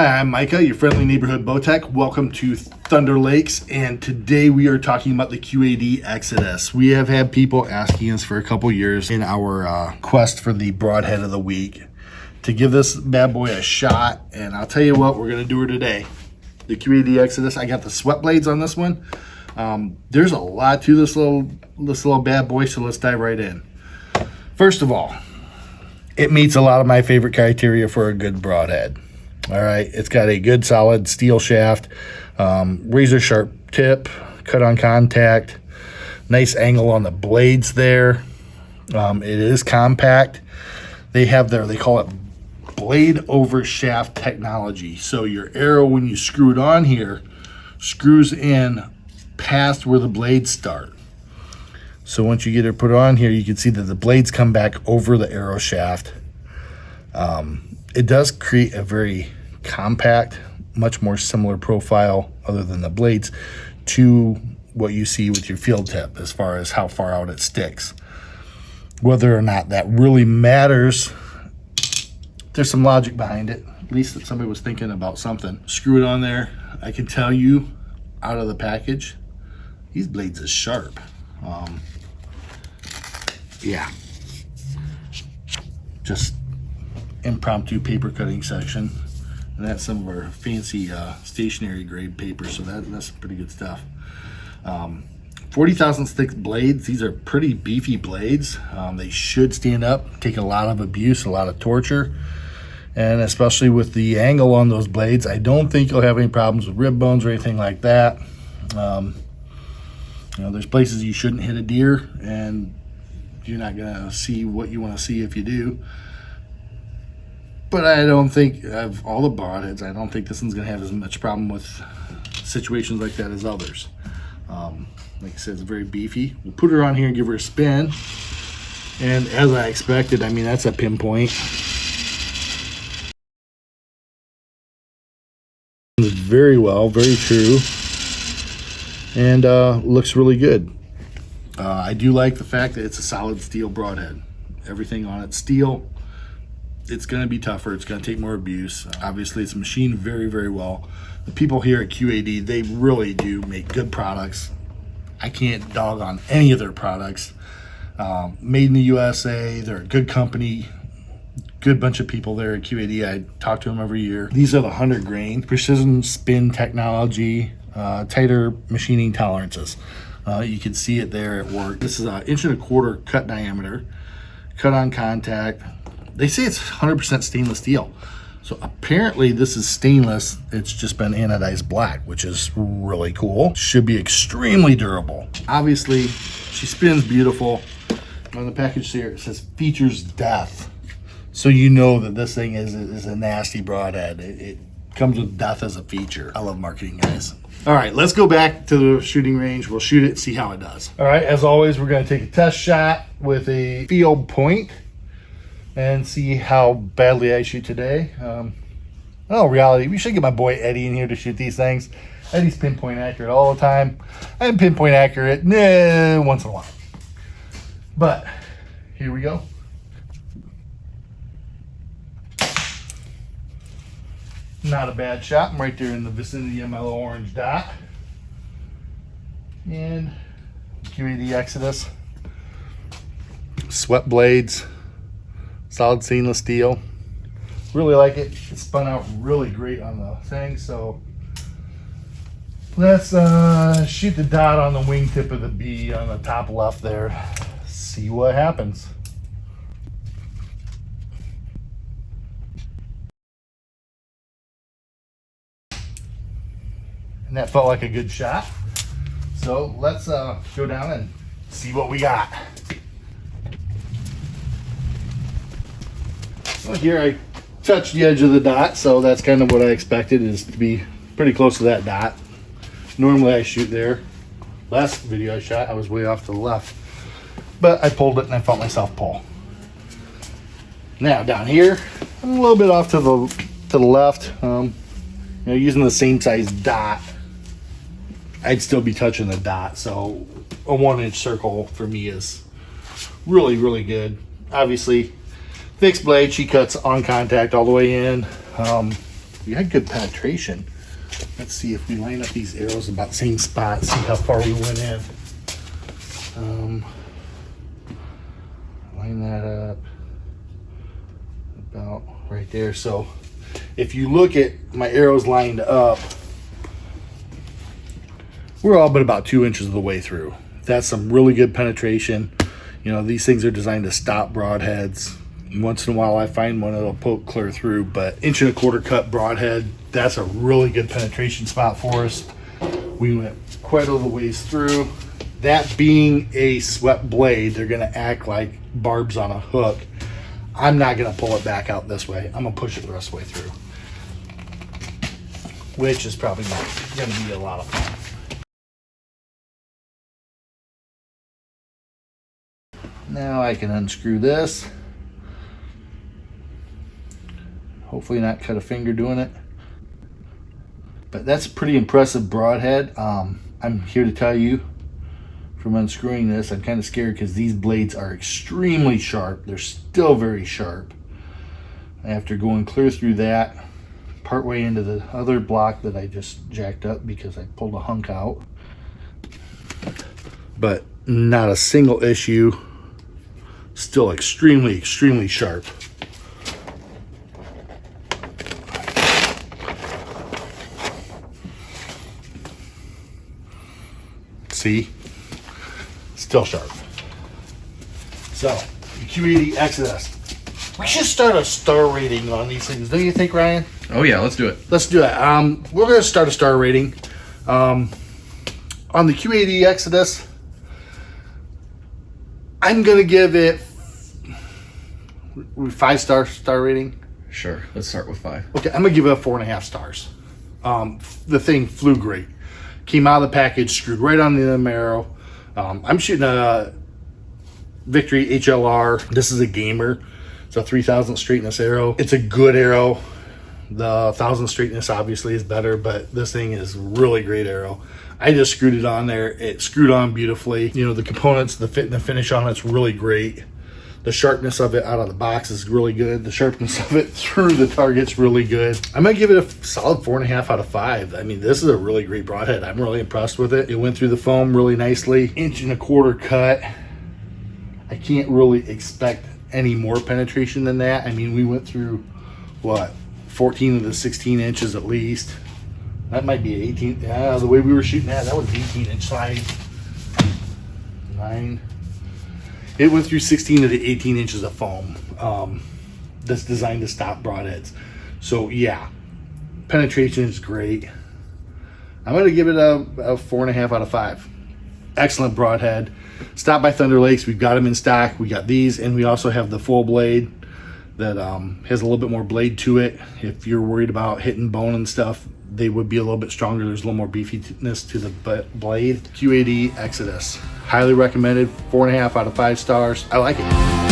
Hi, I'm Micah, your friendly neighborhood bow tech. Welcome to Thunder Lakes, and today we are talking about the QAD Exodus. We have had people asking us for a couple years in our quest for the Broadhead of the Week to give this bad boy a shot, and I'll tell you what, we're going to do her today. The QAD Exodus, I got the sweat blades on this one. There's a lot to this little bad boy, so let's dive right in. First of all, it meets a lot of my favorite criteria for a good broadhead. All right, it's got a good solid steel shaft, razor sharp tip, cut on contact, nice angle on the blades there. It is compact. They call it blade over shaft technology. So your arrow, when you screw it on here, screws in past where the blades start. So once you get it put on here, you can see that the blades come back over the arrow shaft. It does create a very compact, much more similar profile other than the blades to what you see with your field tip as far as how far out it sticks. Whether or not that really matters, there's some logic behind it. At least that somebody was thinking about something. Screw it on there. I can tell you out of the package, these blades are sharp. Yeah, just impromptu paper cutting section, and that's some of our fancy stationary grade paper, so that's pretty good stuff. 40 thousandths thick blades. These are pretty beefy blades. They should stand up, take a lot of abuse, a lot of torture, and especially with the angle on those blades, I don't think you'll have any problems with rib bones or anything like that. You know, there's places you shouldn't hit a deer, and you're not gonna see what you want to see if you do. But I don't think, of all the broadheads, I don't think this one's gonna have as much problem with situations like that as others. Like I said, it's very beefy. We'll put her on here and give her a spin, and as I expected, I mean, that's a pinpoint. Very well, very true, and looks really good. I do like the fact that it's a solid steel broadhead. Everything on it's steel. It's going to be tougher. It's going to take more abuse. Obviously, it's machined very, very well. The people here at QAD, they really do make good products. I can't dog on any of their products. Made in the USA. They're a good company. Good bunch of people there at QAD. I talk to them every year. These are the 100 grain precision spin technology, tighter machining tolerances. You can see it there at work. This is an 1.25 inch cut diameter, cut on contact. They say it's 100% stainless steel. So apparently this is stainless. It's just been anodized black, which is really cool. Should be extremely durable. Obviously, she spins beautiful. On the package here, it says features death. So you know that this thing is a nasty broadhead. It comes with death as a feature. I love marketing, guys. All right, let's go back to the shooting range. We'll shoot it and see how it does. All right, as always, we're gonna take a test shot with a field point and see how badly I shoot today. In reality, we should get my boy Eddie in here to shoot these things. Eddie's pinpoint accurate all the time. I'm pinpoint accurate once in a while. But here we go. Not a bad shot. I'm right there in the vicinity of my little orange dot. And QAD Exodus. Sweat blades. Solid stainless steel. Really like it. It spun out really great on the thing. So let's shoot the dot on the wingtip of the bee on the top left there. See what happens. And that felt like a good shot. So let's go down and see what we got. Well, here I touched the edge of the dot, so that's kind of what I expected, is to be pretty close to that dot. Normally I shoot there. Last video I shot, I was way off to the left. But I pulled it and I felt myself pull. Now down here, I'm a little bit off to the left. You know, using the same size dot, I'd still be touching the dot, so a 1 inch circle for me is really, really good. Obviously, fixed blade, she cuts on contact all the way in. We had good penetration. Let's see if we line up these arrows about the same spot, see how far we went in. Line that up about right there. So if you look at my arrows lined up, we're all but about 2 inches of the way through. That's some really good penetration. You know, these things are designed to stop broadheads. Once in a while I find one that'll poke clear through, but 1.25 inch cut broadhead, that's a really good penetration spot for us. We went quite all the ways through. That being a swept blade, they're gonna act like barbs on a hook. I'm not gonna pull it back out this way. I'm gonna push it the rest of the way through, which is probably not gonna be a lot of fun. Now I can unscrew this. Hopefully not cut a finger doing it. But that's a pretty impressive broadhead. I'm here to tell you from unscrewing this, I'm kind of scared because these blades are extremely sharp. They're still very sharp. After going clear through that, partway into the other block that I just jacked up because I pulled a hunk out. But not a single issue. Still extremely, extremely sharp. See? Still sharp. So, the QAD Exodus. We should start a star rating on these things. Don't you think, Ryan? Oh yeah, let's do it. Let's do it. We're going to start a star rating. On the QAD Exodus, I'm going to give it 5-star rating. Sure, let's start with 5. Okay, I'm going to give it a 4.5 stars. The thing flew great. Came out of the package, screwed right on the arrow. I'm shooting a Victory HLR. This is a gamer. It's a 3000 straightness arrow. It's a good arrow. The 1000 straightness obviously is better, but this thing is a really great arrow. I just screwed it on there. It screwed on beautifully. You know, the components, the fit and the finish on it's really great. The sharpness of it out of the box is really good. The sharpness of it through the target's really good. I'm gonna give it a solid 4.5 out of 5. I mean, this is a really great broadhead. I'm really impressed with it. It went through the foam really nicely. 1.25 inch cut. I can't really expect any more penetration than that. I mean, we went through, what, 14 of the 16 inches at least. That might be 18. Yeah, the way we were shooting that was 18-inch side. 9. It went through 16 of the 18 inches of foam. That's designed to stop broadheads. So yeah, penetration is great. I'm gonna give it a 4.5 out of 5. Excellent broadhead. Stop by Thunder Lakes. We've got them in stock. We got these, and we also have the full blade that has a little bit more blade to it. If you're worried about hitting bone and stuff, they would be a little bit stronger. There's a little more beefiness to the blade. QAD Exodus. Highly recommended. 4.5 out of 5 stars. I like it.